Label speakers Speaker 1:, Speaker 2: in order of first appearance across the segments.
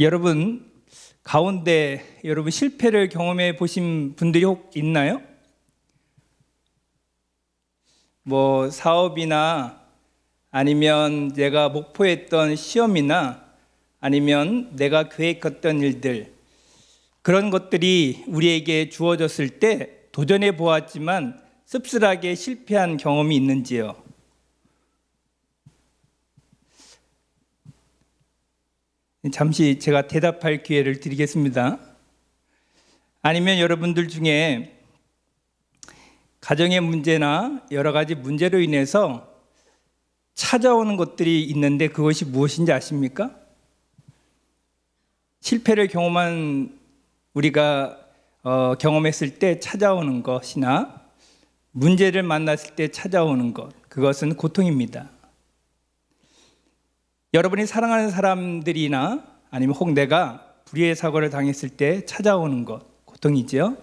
Speaker 1: 여러분 가운데 실패를 경험해 보신 분들이 혹 있나요? 뭐 사업이나 아니면 내가 목표했던 시험이나 아니면 내가 계획했던 일들, 그런 것들이 우리에게 주어졌을 때 도전해 보았지만 씁쓸하게 실패한 경험이 있는지요? 잠시 제가 대답할 기회를 드리겠습니다. 아니면 여러분들 중에 가정의 문제나 여러 가지 문제로 인해서 찾아오는 것들이 있는데 그것이 무엇인지 아십니까? 실패를 경험한 우리가 경험했을 때 찾아오는 것이나 문제를 만났을 때 찾아오는 것, 그것은 고통입니다. 여러분이 사랑하는 사람들이나 아니면 혹 내가 불의의 사고를 당했을 때 찾아오는 것, 고통이죠.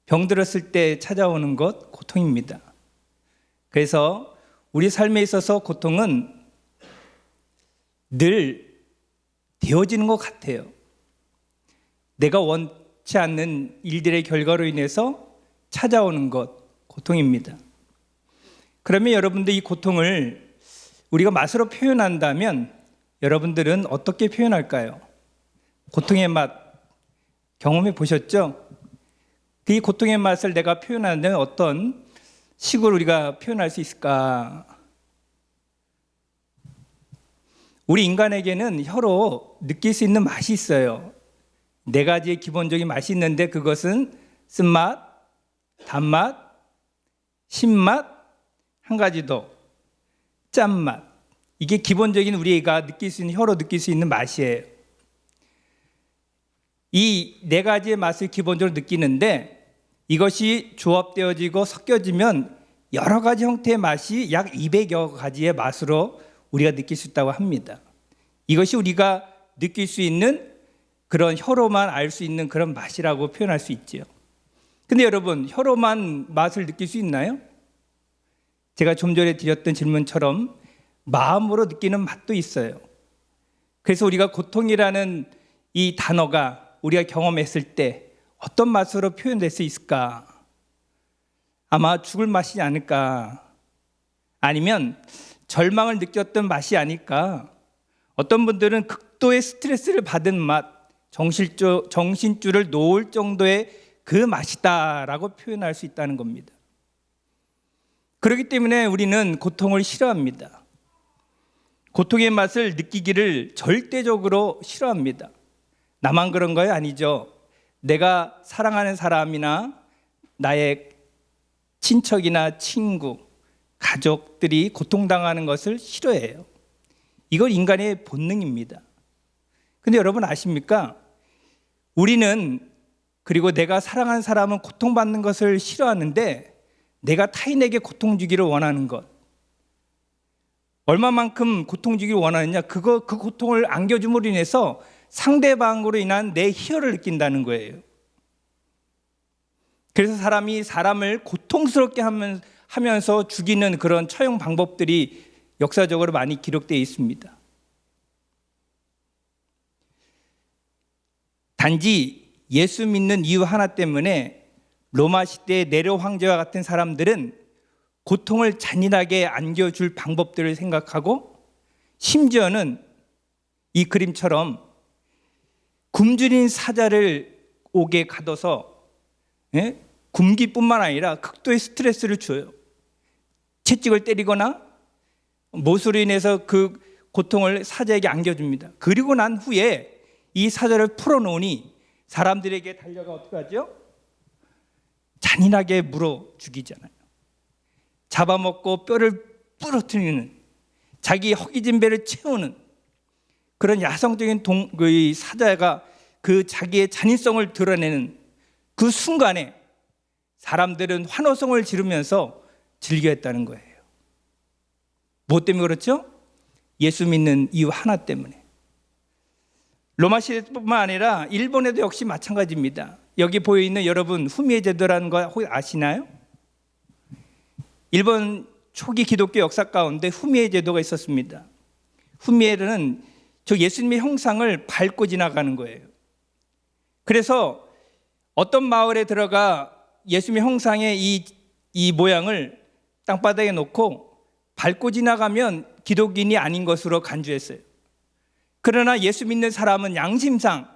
Speaker 1: 병들었을 때 찾아오는 것, 고통입니다. 그래서 우리 삶에 있어서 고통은 늘 되어지는 것 같아요. 내가 원치 않는 일들의 결과로 인해서 찾아오는 것, 고통입니다. 그러면 여러분들 이 고통을 우리가 맛으로 표현한다면 여러분들은 어떻게 표현할까요? 고통의 맛 경험해 보셨죠? 그 고통의 맛을 내가 표현하는데 어떤 식으로 우리가 표현할 수 있을까? 우리 인간에게는 혀로 느낄 수 있는 맛이 있어요. 네 가지의 기본적인 맛이 있는데 그것은 쓴맛, 단맛, 신맛, 한 가지 더 짠맛. 이게 기본적인 우리가 느낄 수 있는, 혀로 느낄 수 있는 맛이에요. 이 네 가지의 맛을 기본적으로 느끼는데 이것이 조합되어지고 섞여지면 여러 가지 형태의 맛이 약 200여 가지의 맛으로 우리가 느낄 수 있다고 합니다. 이것이 우리가 느낄 수 있는 그런 혀로만 알 수 있는 그런 맛이라고 표현할 수 있죠. 근데 여러분, 혀로만 맛을 느낄 수 있나요? 제가 좀 전에 드렸던 질문처럼 마음으로 느끼는 맛도 있어요. 그래서 우리가 고통이라는 이 단어가 우리가 경험했을 때 어떤 맛으로 표현될 수 있을까? 아마 죽을 맛이지 않을까? 아니면 절망을 느꼈던 맛이 아닐까? 어떤 분들은 극도의 스트레스를 받은 맛, 정신줄을 놓을 정도의 그 맛이다라고 표현할 수 있다는 겁니다. 그렇기 때문에 우리는 고통을 싫어합니다. 고통의 맛을 느끼기를 절대적으로 싫어합니다. 나만 그런 거예요? 아니죠. 내가 사랑하는 사람이나 나의 친척이나 친구, 가족들이 고통당하는 것을 싫어해요. 이건 인간의 본능입니다. 근데 여러분 아십니까? 우리는, 그리고 내가 사랑하는 사람은 고통받는 것을 싫어하는데 내가 타인에게 고통 주기를 원하는 것, 얼마만큼 고통 주기를 원하느냐, 그 고통을 안겨줌으로 인해서 상대방으로 인한 내 희열을 느낀다는 거예요. 그래서 사람이 사람을 고통스럽게 하면서 죽이는 그런 처형 방법들이 역사적으로 많이 기록되어 있습니다. 단지 예수 믿는 이유 하나 때문에 로마 시대의 네로 황제와 같은 사람들은 고통을 잔인하게 안겨줄 방법들을 생각하고 심지어는 이 그림처럼 굶주린 사자를 옥에 가둬서 굶기뿐만 아니라 극도의 스트레스를 줘요. 채찍을 때리거나 못으로 인해서 그 고통을 사자에게 안겨줍니다. 그리고 난 후에 이 사자를 풀어놓으니 사람들에게 달려가 어떻게 하죠? 잔인하게 물어 죽이잖아요. 잡아먹고 뼈를 부러뜨리는, 자기 허기진 배를 채우는 그런 야성적인 사자가 그 자기의 잔인성을 드러내는 그 순간에 사람들은 환호성을 지르면서 즐겨했다는 거예요. 뭐 때문에 그렇죠? 예수 믿는 이유 하나 때문에. 로마 시대뿐만 아니라 일본에도 역시 마찬가지입니다. 여기 보여있는 여러분 후미에 제도라는 거 혹시 아시나요? 일본 초기 기독교 역사 가운데 후미에 제도가 있었습니다. 후미에는 저 예수님의 형상을 밟고 지나가는 거예요. 그래서 어떤 마을에 들어가 예수님의 형상의 이 모양을 땅바닥에 놓고 밟고 지나가면 기독인이 아닌 것으로 간주했어요. 그러나 예수 믿는 사람은 양심상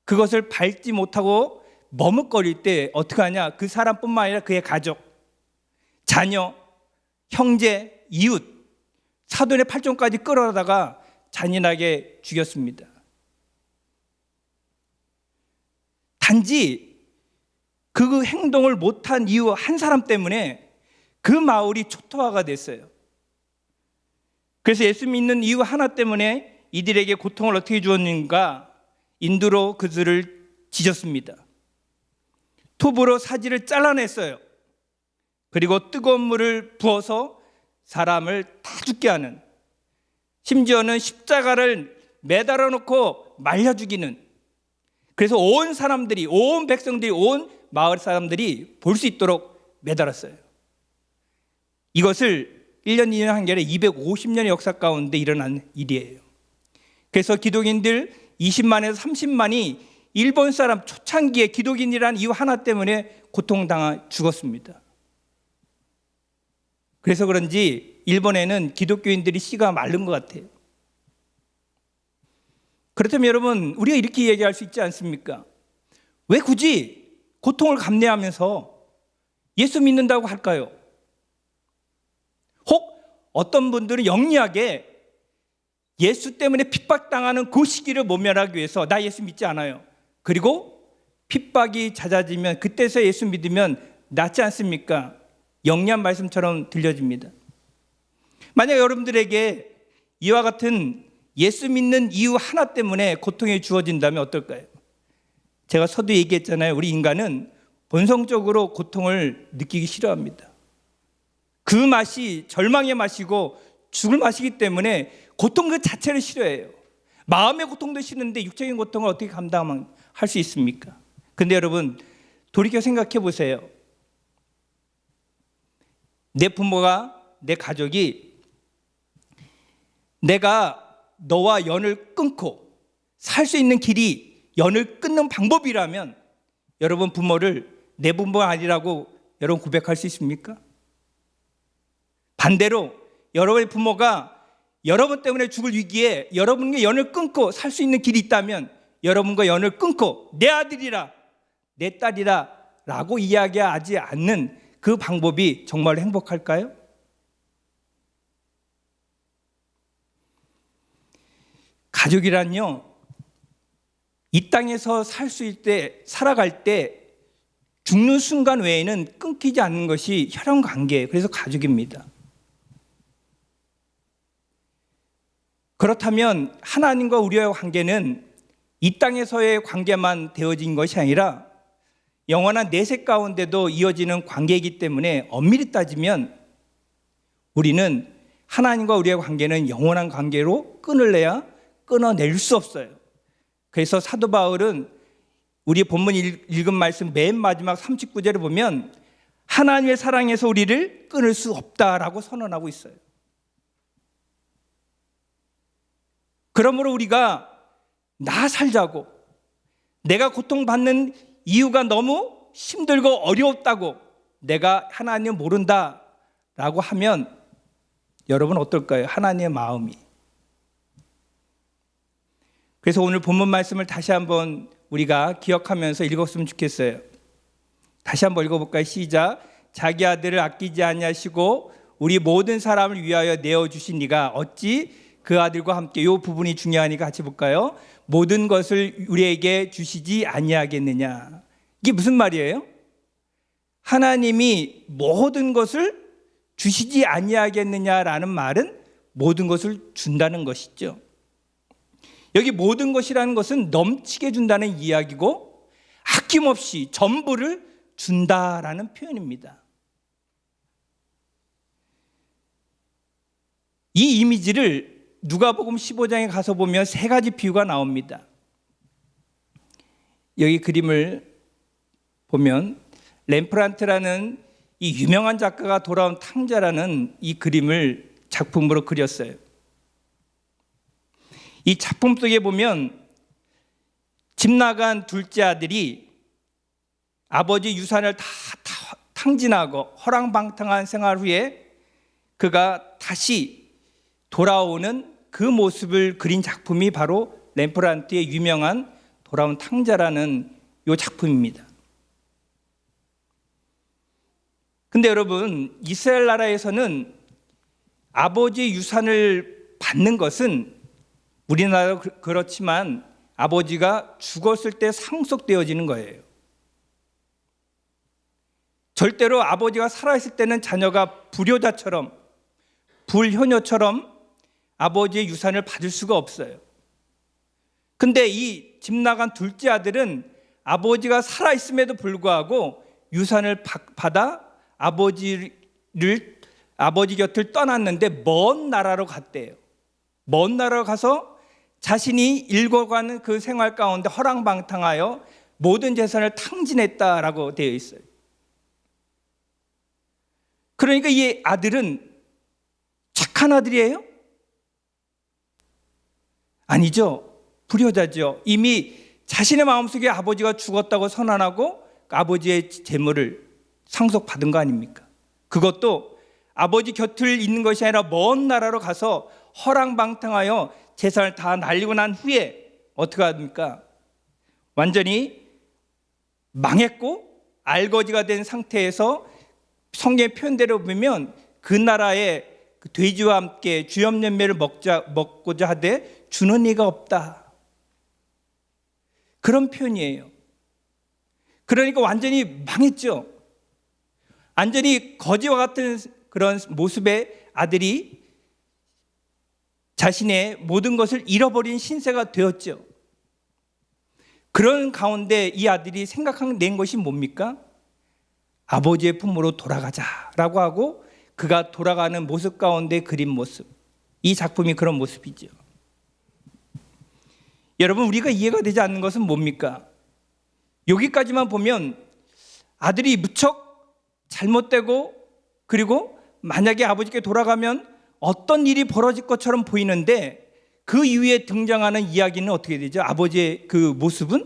Speaker 1: 그것을 밟지 못하고 머뭇거릴 때 어떻게 하냐? 그 사람뿐만 아니라 그의 가족, 자녀, 형제, 이웃, 사돈의 팔종까지 끌어다가 잔인하게 죽였습니다. 단지 그 행동을 못한 이유 한 사람 때문에 그 마을이 초토화가 됐어요. 그래서 예수 믿는 이유 하나 때문에 이들에게 고통을 어떻게 주었는가? 인두로 그들을 지졌습니다. 톱으로 사지를 잘라냈어요. 그리고 뜨거운 물을 부어서 사람을 다 죽게 하는, 심지어는 십자가를 매달아 놓고 말려 죽이는, 그래서 온 사람들이, 온 백성들이, 온 마을 사람들이 볼 수 있도록 매달았어요. 이것을 1년, 2년 한 게 아니라 250년의 역사 가운데 일어난 일이에요. 그래서 기독인들 20만에서 30만이 일본 사람 초창기에 기독인이라는 이유 하나 때문에 고통당하 죽었습니다. 그래서 그런지 일본에는 기독교인들이 씨가 마른 것 같아요. 그렇다면 여러분, 우리가 이렇게 얘기할 수 있지 않습니까? 왜 굳이 고통을 감내하면서 예수 믿는다고 할까요? 혹 어떤 분들은 영리하게 예수 때문에 핍박당하는 그 시기를 모면하기 위해서 나 예수 믿지 않아요. 그리고 핍박이 잦아지면 그때서 예수 믿으면 낫지 않습니까? 영리한 말씀처럼 들려집니다. 만약 여러분들에게 이와 같은 예수 믿는 이유 하나 때문에 고통이 주어진다면 어떨까요? 제가 서두 얘기했잖아요. 우리 인간은 본성적으로 고통을 느끼기 싫어합니다. 그 맛이 절망의 맛이고 죽을 맛이기 때문에 고통 그 자체를 싫어해요. 마음의 고통도 싫은데 육적인 고통을 어떻게 감당할 수 있습니까? 근데 여러분, 돌이켜 생각해 보세요. 내 부모가, 내 가족이 내가 너와 연을 끊고 살 수 있는 길이 연을 끊는 방법이라면 여러분 부모를 내 부모가 아니라고 여러분 고백할 수 있습니까? 반대로 여러분의 부모가 여러분 때문에 죽을 위기에 여러분과 연을 끊고 살 수 있는 길이 있다면 여러분과 연을 끊고 내 아들이라 내 딸이라 라고 이야기하지 않는 그 방법이 정말 행복할까요? 가족이란요, 이 땅에서 살 수 있을 때, 살아갈 때 죽는 순간 외에는 끊기지 않는 것이 혈연 관계예요. 그래서 가족입니다. 그렇다면 하나님과 우리와의 관계는 이 땅에서의 관계만 되어진 것이 아니라 영원한 내세 가운데도 이어지는 관계이기 때문에 엄밀히 따지면 우리는 하나님과 우리의 관계는 영원한 관계로 끊을래야 끊어낼 수 없어요. 그래서 사도 바울은 우리 본문 읽은 말씀 맨 마지막 39절을 보면 하나님의 사랑에서 우리를 끊을 수 없다라고 선언하고 있어요. 그러므로 우리가 나 살자고, 내가 고통받는 이유가 너무 힘들고 어려웠다고 내가 하나님 모른다라고 하면 여러분 어떨까요? 하나님의 마음이. 그래서 오늘 본문 말씀을 다시 한번 우리가 기억하면서 읽었으면 좋겠어요. 다시 한번 읽어볼까요? 시작. 자기 아들을 아끼지 아니하시고 우리 모든 사람을 위하여 내어주신 이가 어찌 그 아들과 함께, 이 부분이 중요하니까 같이 볼까요? 모든 것을 우리에게 주시지 아니하겠느냐. 이게 무슨 말이에요? 하나님이 모든 것을 주시지 아니하겠느냐라는 말은 모든 것을 준다는 것이죠. 여기 모든 것이라는 것은 넘치게 준다는 이야기고 아낌없이 전부를 준다라는 표현입니다. 이 이미지를 누가복음 15장에 가서 보면 세 가지 비유가 나옵니다. 여기 그림을 보면 렘프란트라는 이 유명한 작가가 돌아온 탕자라는 이 그림을 작품으로 그렸어요. 이 작품 속에 보면 집 나간 둘째 아들이 아버지 유산을 다 탕진하고 허랑방탕한 생활 후에 그가 다시 돌아오는 그 모습을 그린 작품이 바로 렘브란트의 유명한 돌아온 탕자라는 이 작품입니다. 근데 여러분, 이스라엘 나라에서는 아버지의 유산을 받는 것은 우리나라도 그렇지만 아버지가 죽었을 때 상속되어지는 거예요. 절대로 아버지가 살아있을 때는 자녀가 불효자처럼 불효녀처럼 아버지의 유산을 받을 수가 없어요. 근데 이 집 나간 둘째 아들은 아버지가 살아있음에도 불구하고 유산을 받아 아버지 곁을 떠났는데 먼 나라로 갔대요. 먼 나라로 가서 자신이 일궈가는 그 생활 가운데 허랑방탕하여 모든 재산을 탕진했다라고 되어 있어요. 그러니까 이 아들은 착한 아들이에요? 아니죠. 불효자죠. 이미 자신의 마음속에 아버지가 죽었다고 선언하고 아버지의 재물을 상속받은 거 아닙니까? 그것도 아버지 곁을 있는 것이 아니라 먼 나라로 가서 허랑방탕하여 재산을 다 날리고 난 후에 어떻게 합니까? 완전히 망했고 알거지가 된 상태에서 성경의 표현대로 보면 그 나라의 돼지와 함께 주염염매를 먹고자 하되 주는 이가 없다. 그런 표현이에요. 그러니까 완전히 망했죠. 완전히 거지와 같은 그런 모습의 아들이 자신의 모든 것을 잃어버린 신세가 되었죠. 그런 가운데 이 아들이 생각낸 것이 뭡니까? 아버지의 품으로 돌아가자라고 하고 그가 돌아가는 모습 가운데 그린 모습. 이 작품이 그런 모습이죠. 여러분, 우리가 이해가 되지 않는 것은 뭡니까? 여기까지만 보면 아들이 무척 잘못되고 그리고 만약에 아버지께 돌아가면 어떤 일이 벌어질 것처럼 보이는데 그 이후에 등장하는 이야기는 어떻게 되죠? 아버지의 그 모습은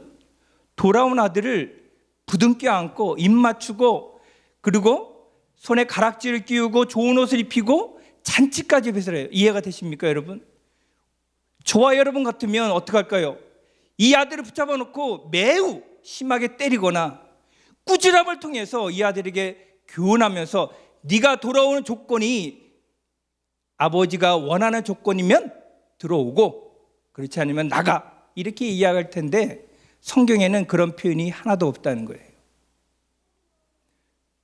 Speaker 1: 돌아온 아들을 부둥켜 안고 입 맞추고 그리고 손에 가락지를 끼우고 좋은 옷을 입히고 잔치까지 베풀어요. 이해가 되십니까, 여러분? 저와 여러분 같으면 어떻게 할까요? 이 아들을 붙잡아 놓고 매우 심하게 때리거나 꾸지람을 통해서 이 아들에게 교훈하면서 네가 돌아오는 조건이 아버지가 원하는 조건이면 들어오고 그렇지 않으면 나가, 이렇게 이야기할 텐데 성경에는 그런 표현이 하나도 없다는 거예요.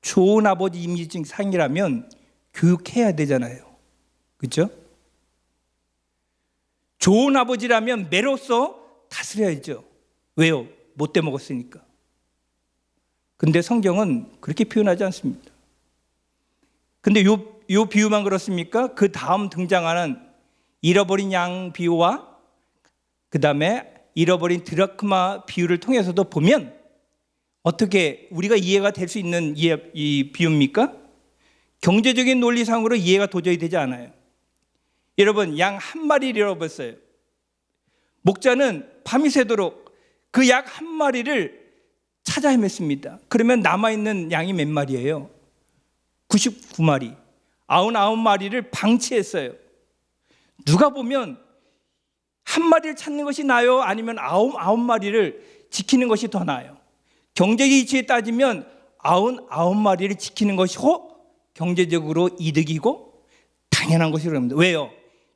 Speaker 1: 좋은 아버지 이미지 상이라면 교육해야 되잖아요. 그렇죠? 좋은 아버지라면 매로써 다스려야죠. 왜요? 못돼 먹었으니까. 근데 성경은 그렇게 표현하지 않습니다. 근데 요 비유만 그렇습니까? 그 다음 등장하는 잃어버린 양 비유와 그 다음에 잃어버린 드라크마 비유를 통해서도 보면 어떻게 우리가 이해가 될 수 있는 이 비유입니까? 경제적인 논리상으로 이해가 도저히 되지 않아요. 여러분, 양 한 마리를 잃어버렸어요. 목자는 밤이 새도록 그 약 한 마리를 찾아 헤맸습니다. 그러면 남아있는 양이 몇 마리예요? 99마리. 99마리를 방치했어요. 누가 보면 한 마리를 찾는 것이 나아요? 아니면 99마리를 지키는 것이 더 나아요? 경제적 이치에 따지면 99마리를 지키는 것이 경제적으로 이득이고 당연한 것이라고 합니다. 왜요?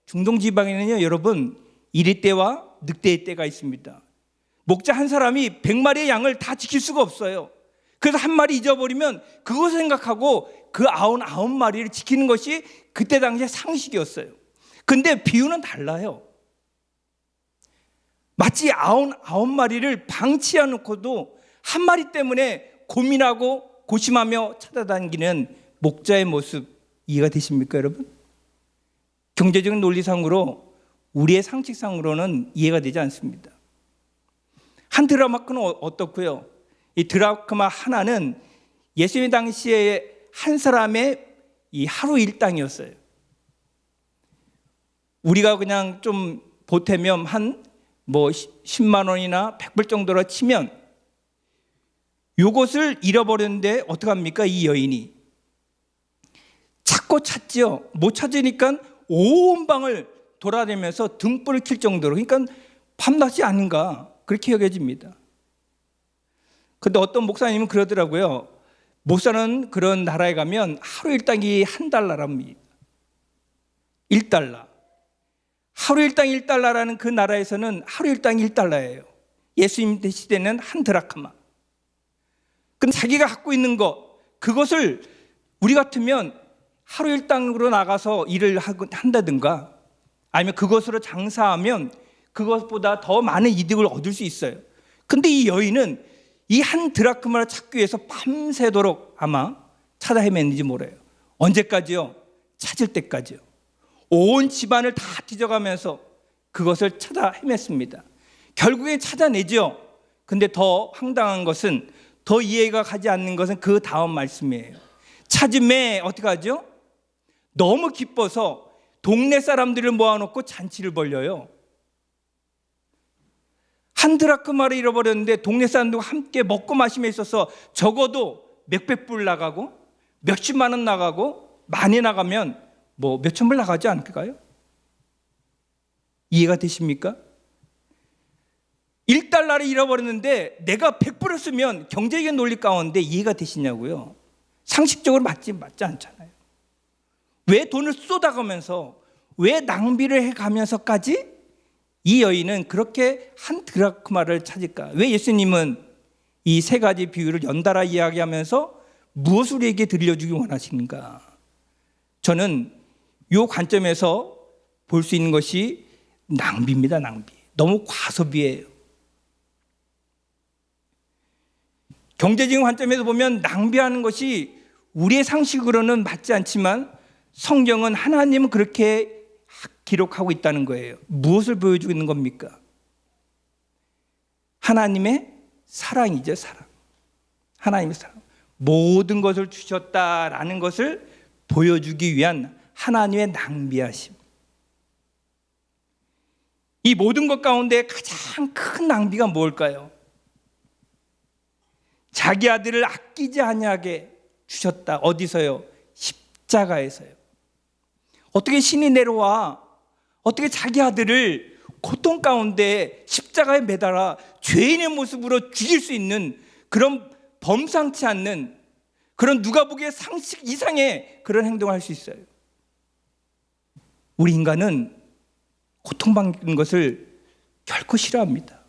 Speaker 1: 중동 지방에는요, 여러분, 이리 때와 늑대의 때가 있습니다. 목자 한 사람이 100마리의 양을 다 지킬 수가 없어요. 그래서 한 마리 잊어버리면 그것을 생각하고 그 99마리를 지키는 것이 그때 당시에 상식이었어요. 근데 비유는 달라요. 마치 99마리를 방치해 놓고도 한 마리 때문에 고민하고 고심하며 찾아다니는 목자의 모습, 이해가 되십니까, 여러분? 경제적인 논리상으로 우리의 상식상으로는 이해가 되지 않습니다. 한 드라마크는 어떻고요? 이 드라크마 하나는 예수님 당시에 한 사람의 이 하루 일당이었어요. 우리가 그냥 좀 보태면 한 10만 원이나 100불 정도로 치면 요것을 잃어버렸는데 어떡합니까? 이 여인이 찾고 찾지요. 못 찾으니까 온 방을 돌아다니면서 등불을 킬 정도로, 그러니까 밤낮이 아닌가 그렇게 여겨집니다. 근데 어떤 목사님은 그러더라고요. 목사는 그런 나라에 가면 하루 일당이 $1랍니다. 1달러. 하루 일당 1달러라는 그 나라에서는 하루 일당이 1달러예요. 예수님 시대는 한 드라크마. 근데 자기가 갖고 있는 것, 그것을 우리 같으면 하루 일당으로 나가서 일을 한다든가 아니면 그것으로 장사하면 그것보다 더 많은 이득을 얻을 수 있어요. 근데 이 여인은 이 한 드라크마를 찾기 위해서 밤새도록 아마 찾아 헤맸는지 몰라요. 언제까지요? 찾을 때까지요. 온 집안을 다 뒤져가면서 그것을 찾아 헤맸습니다. 결국엔 찾아내죠. 근데 더 황당한 것은, 더 이해가 가지 않는 것은 그 다음 말씀이에요. 찾음에 어떻게 하죠? 너무 기뻐서 동네 사람들을 모아놓고 잔치를 벌려요. 한 드라크마를 잃어버렸는데 동네 사람들과 함께 먹고 마심에 있어서 적어도 몇백 불 나가고 몇십만 원 나가고 많이 나가면 몇천 불 나가지 않을까요? 이해가 되십니까? 1달러를 잃어버렸는데 내가 100불을 쓰면 경제적인 논리 가운데 이해가 되시냐고요? 상식적으로 맞지 않잖아요. 왜 돈을 쏟아가면서, 왜 낭비를 해가면서까지 이 여인은 그렇게 한 드라크마를 찾을까? 왜 예수님은 이 세 가지 비유를 연달아 이야기하면서 무엇을 우리에게 들려주기 원하시는가? 저는 이 관점에서 볼 수 있는 것이 낭비입니다. 낭비. 너무 과소비예요. 경제적인 관점에서 보면 낭비하는 것이 우리의 상식으로는 맞지 않지만 성경은, 하나님은 그렇게 기록하고 있다는 거예요. 무엇을 보여주고 있는 겁니까? 하나님의 사랑이죠. 사랑. 하나님의 사랑. 모든 것을 주셨다라는 것을 보여주기 위한 하나님의 낭비하심. 이 모든 것 가운데 가장 큰 낭비가 뭘까요? 자기 아들을 아끼지 아니하게 주셨다. 어디서요? 십자가에서요. 어떻게 신이 내려와 어떻게 자기 아들을 고통 가운데 십자가에 매달아 죄인의 모습으로 죽일 수 있는 그런 범상치 않는, 그런 누가 보기에 상식 이상의 그런 행동을 할 수 있어요. 우리 인간은 고통받는 것을 결코 싫어합니다.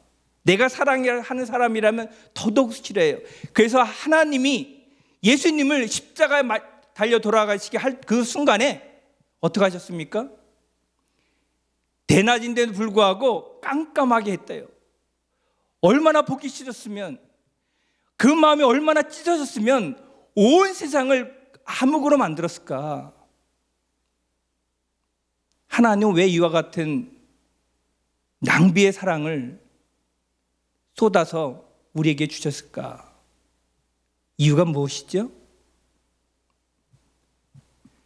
Speaker 1: 내가 사랑하는 사람이라면 더더욱 싫어해요. 그래서 하나님이 예수님을 십자가에 달려 돌아가시게 할 그 순간에 어떻게 하셨습니까? 대낮인데도 불구하고 깜깜하게 했대요. 얼마나 보기 싫었으면, 그 마음이 얼마나 찢어졌으면 온 세상을 암흑으로 만들었을까? 하나님은 왜 이와 같은 낭비의 사랑을 쏟아서 우리에게 주셨을까? 이유가 무엇이죠?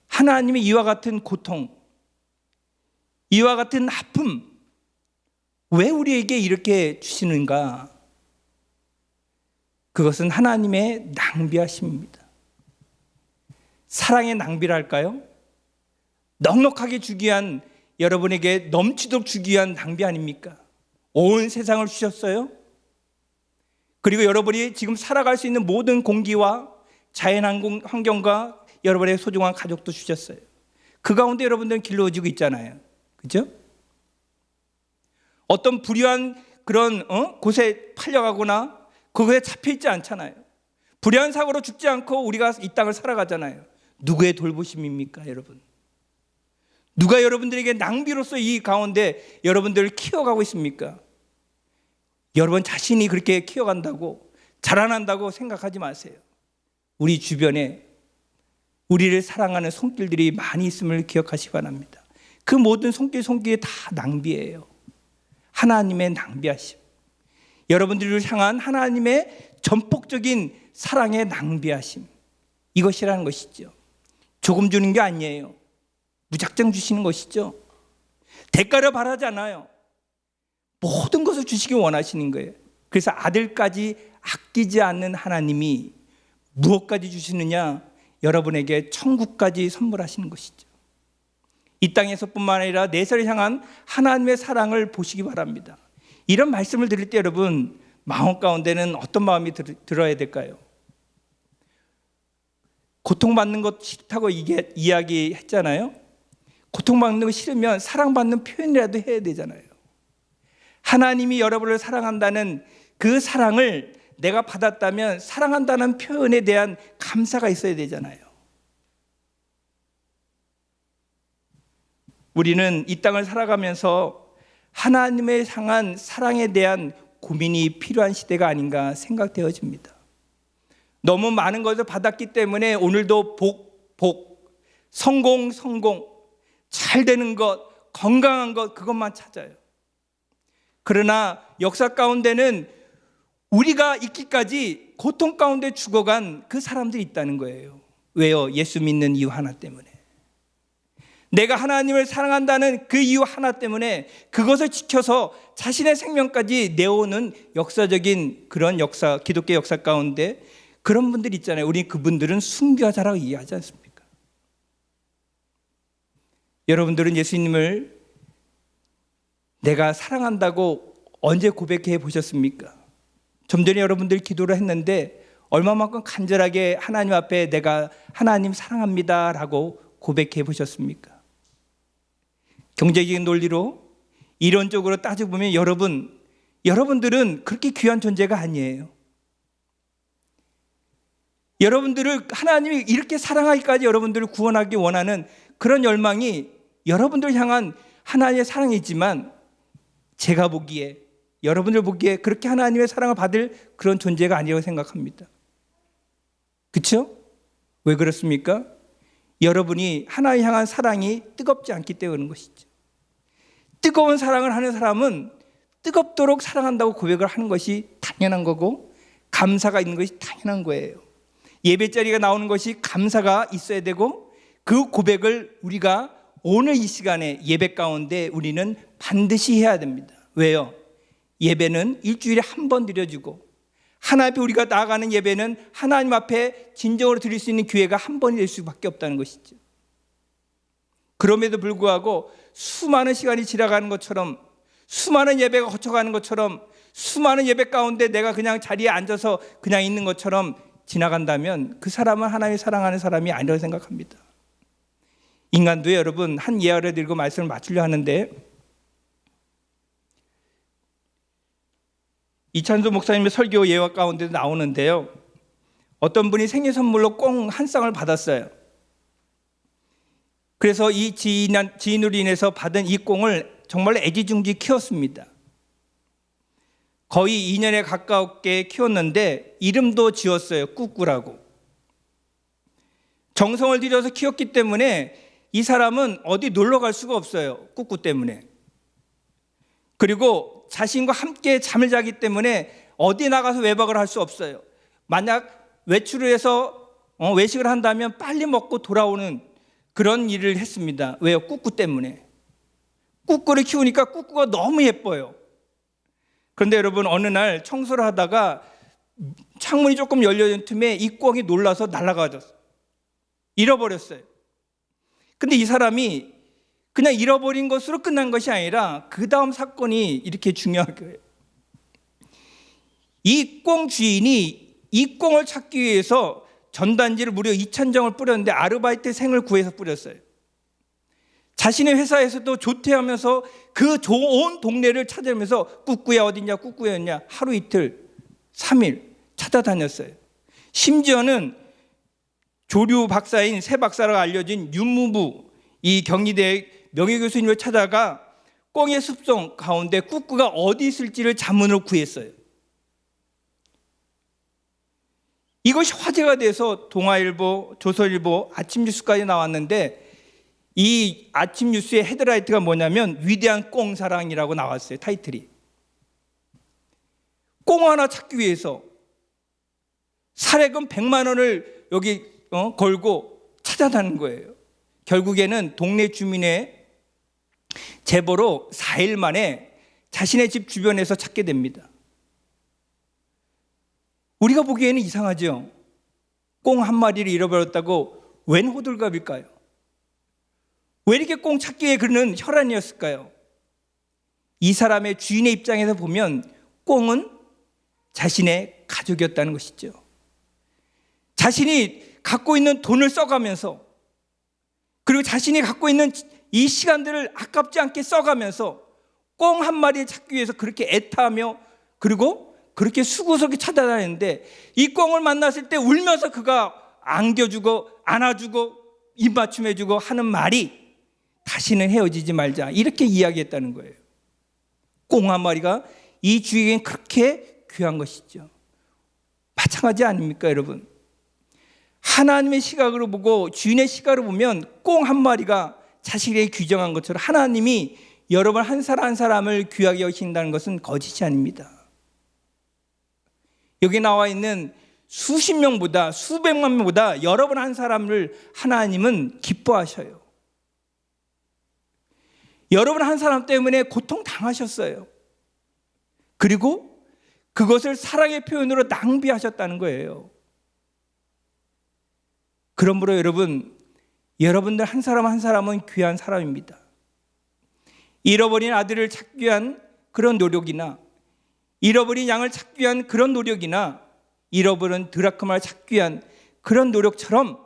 Speaker 1: 하나님이 이와 같은 고통, 이와 같은 아픔, 왜 우리에게 이렇게 주시는가? 그것은 하나님의 낭비하심입니다. 사랑의 낭비랄까요? 넉넉하게 주기 위한, 여러분에게 넘치도록 주기 위한 낭비 아닙니까? 온 세상을 주셨어요. 그리고 여러분이 지금 살아갈 수 있는 모든 공기와 자연 환경과 여러분의 소중한 가족도 주셨어요. 그 가운데 여러분들은 길러지고 있잖아요. 그죠? 어떤 불의한 그런 곳에 팔려가거나 그거에 잡혀있지 않잖아요. 불의한 사고로 죽지 않고 우리가 이 땅을 살아가잖아요. 누구의 돌보심입니까, 여러분? 누가 여러분들에게 낭비로서 이 가운데 여러분들을 키워가고 있습니까? 여러분 자신이 그렇게 키워간다고, 자라난다고 생각하지 마세요. 우리 주변에 우리를 사랑하는 손길들이 많이 있음을 기억하시기 바랍니다. 그 모든 손길이 다 낭비예요. 하나님의 낭비하심. 여러분들을 향한 하나님의 전폭적인 사랑의 낭비하심. 이것이라는 것이죠. 조금 주는 게 아니에요. 무작정 주시는 것이죠. 대가를 바라지 않아요. 모든 것을 주시기 원하시는 거예요. 그래서 아들까지 아끼지 않는 하나님이 무엇까지 주시느냐? 여러분에게 천국까지 선물하시는 것이죠. 이 땅에서뿐만 아니라 내세를 향한 하나님의 사랑을 보시기 바랍니다. 이런 말씀을 드릴 때 여러분 마음 가운데는 어떤 마음이 들어야 될까요? 고통받는 것 싫다고 이야기했잖아요. 고통받는 거 싫으면 사랑받는 표현이라도 해야 되잖아요. 하나님이 여러분을 사랑한다는 그 사랑을 내가 받았다면 사랑한다는 표현에 대한 감사가 있어야 되잖아요. 우리는 이 땅을 살아가면서 하나님의 향한 사랑에 대한 고민이 필요한 시대가 아닌가 생각되어집니다. 너무 많은 것을 받았기 때문에 오늘도 복, 성공, 잘 되는 것, 건강한 것 그것만 찾아요. 그러나 역사 가운데는 우리가 있기까지 고통 가운데 죽어간 그 사람들이 있다는 거예요. 왜요? 예수 믿는 이유 하나 때문에. 내가 하나님을 사랑한다는 그 이유 하나 때문에 그것을 지켜서 자신의 생명까지 내오는 역사적인 그런 역사, 기독교 역사 가운데 그런 분들이 있잖아요. 우리 그분들은 순교자라고 이해하지 않습니까? 여러분들은 예수님을 내가 사랑한다고 언제 고백해 보셨습니까? 좀 전에 여러분들이 기도를 했는데 얼마만큼 간절하게 하나님 앞에 내가 하나님 사랑합니다 라고 고백해 보셨습니까? 경제적인 논리로 이론적으로 따져보면 여러분들은 그렇게 귀한 존재가 아니에요. 여러분들을 하나님이 이렇게 사랑하기까지 여러분들을 구원하기 원하는 그런 열망이 여러분들 향한 하나님의 사랑이지만 제가 보기에 여러분들 보기에 그렇게 하나님의 사랑을 받을 그런 존재가 아니라고 생각합니다. 그렇죠? 왜 그렇습니까? 여러분이 하나님 향한 사랑이 뜨겁지 않기 때문에 그런 것이죠. 뜨거운 사랑을 하는 사람은 뜨겁도록 사랑한다고 고백을 하는 것이 당연한 거고 감사가 있는 것이 당연한 거예요. 예배 자리가 나오는 것이 감사가 있어야 되고 그 고백을 우리가 오늘 이 시간에 예배 가운데 우리는 반드시 해야 됩니다. 왜요? 예배는 일주일에 한 번 드려지고 하나님 앞에 우리가 나아가는 예배는 하나님 앞에 진정으로 드릴 수 있는 기회가 한 번이 될 수밖에 없다는 것이죠. 그럼에도 불구하고 수많은 시간이 지나가는 것처럼 수많은 예배가 거쳐가는 것처럼 수많은 예배 가운데 내가 그냥 자리에 앉아서 그냥 있는 것처럼 지나간다면 그 사람은 하나님을 사랑하는 사람이 아니라고 생각합니다. 인간도 여러분 한 예화를 들고 말씀을 마치려 하는데 이찬수 목사님의 설교 예화 가운데도 나오는데요. 어떤 분이 생일 선물로 꽁 한 쌍을 받았어요. 그래서 이 지인으로 인해서 받은 이 꽁을 정말 애지중지 키웠습니다. 거의 2년에 가깝게 키웠는데 이름도 지었어요. 꾸꾸라고. 정성을 들여서 키웠기 때문에 이 사람은 어디 놀러 갈 수가 없어요. 꾸꾸 때문에. 그리고 자신과 함께 잠을 자기 때문에 어디 나가서 외박을 할 수 없어요. 만약 외출을 해서 외식을 한다면 빨리 먹고 돌아오는 그런 일을 했습니다. 왜요? 꾸꾸 때문에. 꾸꾸를 키우니까 꾸꾸가 너무 예뻐요. 그런데 여러분 어느 날 청소를 하다가 창문이 조금 열려진 틈에 이 꽁이 놀라서 날아가졌어요. 잃어버렸어요. 근데 이 사람이 그냥 잃어버린 것으로 끝난 것이 아니라 그 다음 사건이 이렇게 중요한 거예요. 이 꽁 주인이 이 꽁을 찾기 위해서 전단지를 무려 2,000장을 뿌렸는데 아르바이트생을 구해서 뿌렸어요. 자신의 회사에서도 조퇴하면서 그 온 동네를 찾아오면서 꾸꾸야 어딨냐 꾸꾸야 어딨냐 하루 이틀 3일 찾아다녔어요. 심지어는 조류 박사인 새 박사라고 알려진 윤무부 이 경희대 명예교수님을 찾아가 꽁의 습성 가운데 꾸꾸가 어디 있을지를 자문으로 구했어요. 이것이 화제가 돼서 동아일보, 조선일보, 아침뉴스까지 나왔는데 이 아침뉴스의 헤드라이트가 뭐냐면 위대한 꽁 사랑이라고 나왔어요. 타이틀이. 꽁 하나 찾기 위해서 사례금 100만 원을 여기 걸고 찾아다는 거예요. 결국에는 동네 주민의 제보로 4일 만에 자신의 집 주변에서 찾게 됩니다. 우리가 보기에는 이상하죠. 꽁 한 마리를 잃어버렸다고 웬 호들갑일까요? 왜 이렇게 꽁 찾기에 그러는 혈안이었을까요? 이 사람의 주인의 입장에서 보면 꽁은 자신의 가족이었다는 것이죠. 자신이 갖고 있는 돈을 써가면서, 그리고 자신이 갖고 있는 이 시간들을 아깝지 않게 써가면서 꽁 한 마리를 찾기 위해서 그렇게 애타하며, 그리고 그렇게 수고스럽게 찾아다니는데, 이 꽁을 만났을 때 울면서 그가 안겨주고 안아주고 입맞춤해주고 하는 말이 다시는 헤어지지 말자, 이렇게 이야기했다는 거예요. 꽁 한 마리가 이 주인에겐 그렇게 귀한 것이죠. 마찬가지 아닙니까, 여러분? 하나님의 시각으로 보고 주인의 시각으로 보면 꽁 한 마리가 자식에게 귀정한 것처럼 하나님이 여러분 한 사람 한 사람을 귀하게 여긴다는 것은 거짓이 아닙니다. 여기 나와 있는 수십 명보다 수백만 명보다 여러분 한 사람을 하나님은 기뻐하셔요. 여러분 한 사람 때문에 고통 당하셨어요. 그리고 그것을 사랑의 표현으로 낭비하셨다는 거예요. 그러므로 여러분들 한 사람 한 사람은 귀한 사람입니다. 잃어버린 아들을 찾기 위한 그런 노력이나, 잃어버린 양을 찾기 위한 그런 노력이나, 잃어버린 드라크마를 찾기 위한 그런 노력처럼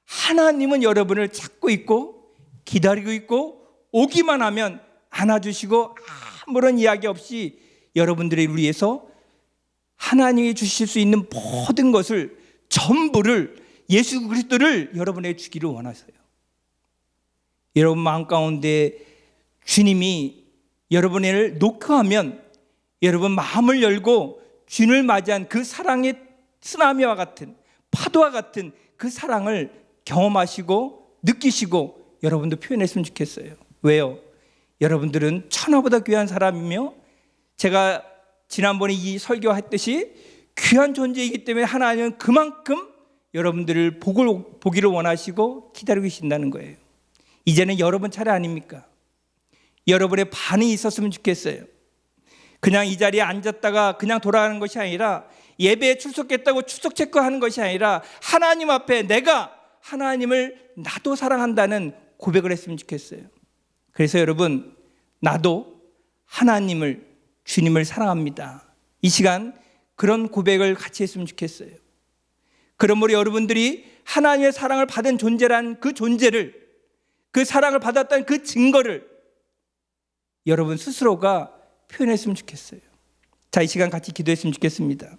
Speaker 1: 하나님은 여러분을 찾고 있고 기다리고 있고, 오기만 하면 안아주시고 아무런 이야기 없이 여러분들을 위해서 하나님이 주실 수 있는 모든 것을, 전부를, 예수 그리스도를 여러분에게 주기를 원하세요. 여러분 마음 가운데 주님이 여러분을 노크하면 여러분 마음을 열고 주님을 맞이한 그 사랑의 쓰나미와 같은, 파도와 같은 그 사랑을 경험하시고 느끼시고 여러분도 표현했으면 좋겠어요. 왜요? 여러분들은 천하보다 귀한 사람이며, 제가 지난번에 이 설교했듯이 귀한 존재이기 때문에 하나님은 그만큼 여러분들을 보기를 원하시고 기다리고 계신다는 거예요. 이제는 여러분 차례 아닙니까? 여러분의 반응이 있었으면 좋겠어요. 그냥 이 자리에 앉았다가 그냥 돌아가는 것이 아니라, 예배에 출석했다고 출석 체크하는 것이 아니라, 하나님 앞에 내가 하나님을 나도 사랑한다는 고백을 했으면 좋겠어요. 그래서 여러분, 나도 하나님을, 주님을 사랑합니다, 이 시간 그런 고백을 같이 했으면 좋겠어요. 그러므로 여러분들이 하나님의 사랑을 받은 존재란 그 존재를, 그 사랑을 받았다는 그 증거를 여러분 스스로가 표현했으면 좋겠어요. 자, 이 시간 같이 기도했으면 좋겠습니다.